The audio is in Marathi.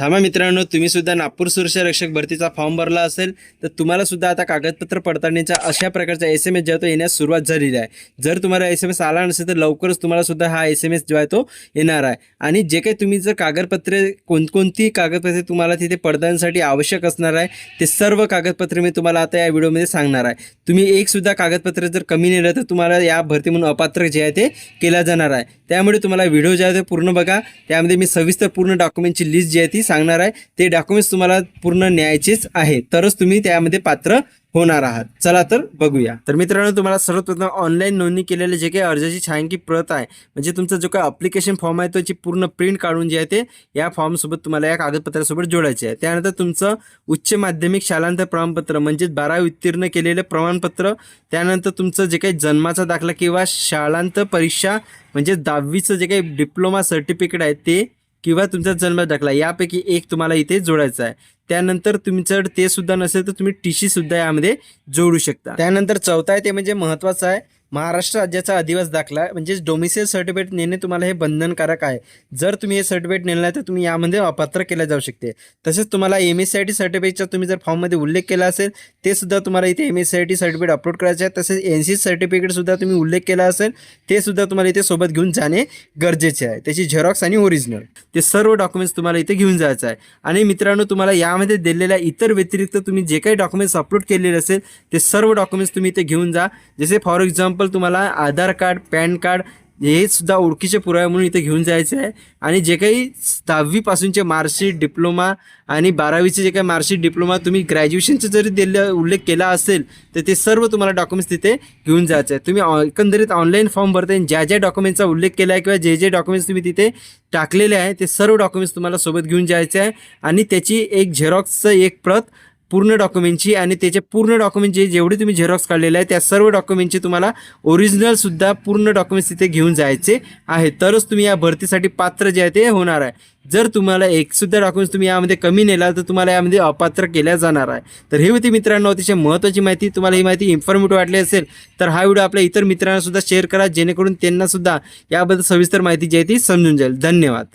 थांबा मित्रांनो, तुम्ही सुद्धा नागपूर सुरक्षा रक्षक भरतीचा फॉर्म भरला असेल तर तुम्हाला सुद्धा आता कागदपत्र पडताळणीचा अशा प्रकारचा SMS जो आहे तो येण्यास सुरुवात झालेली आहे। जर तुम्हाला SMS आला नसेल तर लवकरच तुम्हाला सुद्धा हा SMS जो आहे तो येणार आहे। आणि जे काही तुम्ही जर कागदपत्रे कोणकोणती कागदपत्रे तुम्हाला तिथे पडताळणीसाठी आवश्यक असणार आहे ते सर्व कागदपत्रे मी तुम्हाला आता या व्हिडिओमध्ये सांगणार आहे। तुम्ही एक सुद्धा कागदपत्र जर कमी नेलं तर तुम्हाला या भरती म्हणून अपात्र जे आहे ते केला जाणार आहे। त्यामुळे तुम्हाला व्हिडिओ जे आहे ते पूर्ण बघा, त्यामध्ये मी सविस्तर पूर्ण डॉक्युमेंटची लिस्ट जी आहे ती सांगणार आहे। ते डॉक्युमेंट्स तुम्हाला पूर्ण न्यायचेच आहे, तरच तुम्ही त्यामध्ये पात्र होणार आहात। चला तर बघूया। तर मित्रांनो, तुम्हाला सर्वप्रथम ऑनलाईन नोंदणी केलेले जे काही अर्जाची छायांकित प्रत आहे, म्हणजे तुमचा जो काही ॲप्लिकेशन फॉर्म आहे त्याची पूर्ण प्रिंट काढून जे आहे ते या फॉर्म सोबत तुम्हाला या कागदपत्रासोबत जोडायचे आहे। त्यानंतर तुमचं उच्च माध्यमिक शालांतर प्रमाणपत्र म्हणजे 12वी उत्तीर्ण केलेले प्रमाणपत्र, त्यानंतर तुमचं जे काही जन्माचा दाखला किंवा शालांत परीक्षा म्हणजे 10वीचं जे काही डिप्लोमा सर्टिफिकेट आहे ते, किंवा तुमचा जन्म दाखला यापैकी एक तुम्हाला इथे जोडायचा आहे। त्यानंतर तुमचं ते सुद्धा नसेल तर तुम्ही TC सुद्धा यामध्ये जोडू शकता। त्यानंतर चौथा आहे ते म्हणजे महत्त्वाचं आहे, महाराष्ट्र राज्याचा अधिवास दाखला म्हणजे डोमिसाइल सर्टिफिकेट नेणे तुम्हाला हे बंधनकारक आहे। जर तुम्ही हे सर्टिफिकेट नेलं नाही तर तुम्ही यामध्ये अपात्र केले जाऊ शकते। तसेच तुम्हाला MSCIT सर्टिफिकेटचा तुम्ही जर फॉर्ममध्ये उल्लेख केला असेल ते सुद्धा तुम्हाला इथे MSCIT सर्टिफिकेट अपलोड करायचे आहे। तसेच NC सर्टिफिकेट सुद्धा तुम्ही उल्लेख केला असेल ते सुद्धा तुम्हाला इथे सोबत घेऊन जाणे गरजेचे आहे। त्याची झेरॉक्स आणि ओरिजिनल ते सर्व डॉक्युमेंट्स तुम्हाला इथे घेऊन जायचं आहे। आणि मित्रांनो, तुम्हाला यामध्ये दिलेल्या इतर व्यतिरिक्त तुम्ही जे काही डॉक्युमेंट्स अपलोड केलेले असेल ते सर्व डॉक्युमेंट्स तुम्ही इथे घेऊन जा। जसे फॉर एक्झाम्पल तुम्हाला आधार कार्ड, पॅन कार्ड हे सुद्धा ओळखीचे पुरावे म्हणून इथे घेऊन जायचे आहे। आणि जे काही 10वी पासूनचे मार्कशीट, डिप्लोमा आणि 12वीचे जे काही मार्कशीट, डिप्लोमा तुम्ही ग्रॅज्युएशनचे जरी उल्लेख केला असेल तर ते सर्व तुम्हाला डॉक्युमेंट्स तिथे घेऊन जायचे आहे। तुम्ही एकंदरीत ऑनलाईन फॉर्म भरताना ज्या ज्या डॉक्युमेंटचा उल्लेख केला आहे किंवा जे जे डॉक्युमेंट्स तुम्ही तिथे टाकलेले आहे ते सर्व डॉक्युमेंट्स तुम्हाला सोबत घेऊन जायचे आहे। आणि त्याची एक झेरॉक्सचं एक प्रत पूर्ण डॉक्युमेंटची आणि त्याचे पूर्ण डॉक्युमेंट जेवढे तुम्ही झेरॉक्स काढलेले आहे त्या सर्व डॉक्युमेंटचे तुम्हाला ओरिजिनल सुद्धा पूर्ण डॉक्युमेंट्स तिथे घेऊन जायचे आहे, तरच तुम्ही या भरतीसाठी पात्र जे आहे ते होणार आहे। जर तुम्हाला एक सुद्धा डॉक्युमेंट्स तुम्ही यामध्ये कमी नेला तर तुम्हाला यामध्ये अपात्र केल्या जाणार आहे। तर हे होती मित्रांनो अतिशय महत्त्वाची माहिती। तुम्हाला ही माहिती इन्फॉर्मेटिव्ह वाटली असेल तर हा व्हिडिओ आपल्या इतर मित्रांना सुद्धा शेअर करा, जेणेकरून त्यांना सुद्धा याबद्दल सविस्तर माहिती जी आहे ती समजून जाईल। धन्यवाद।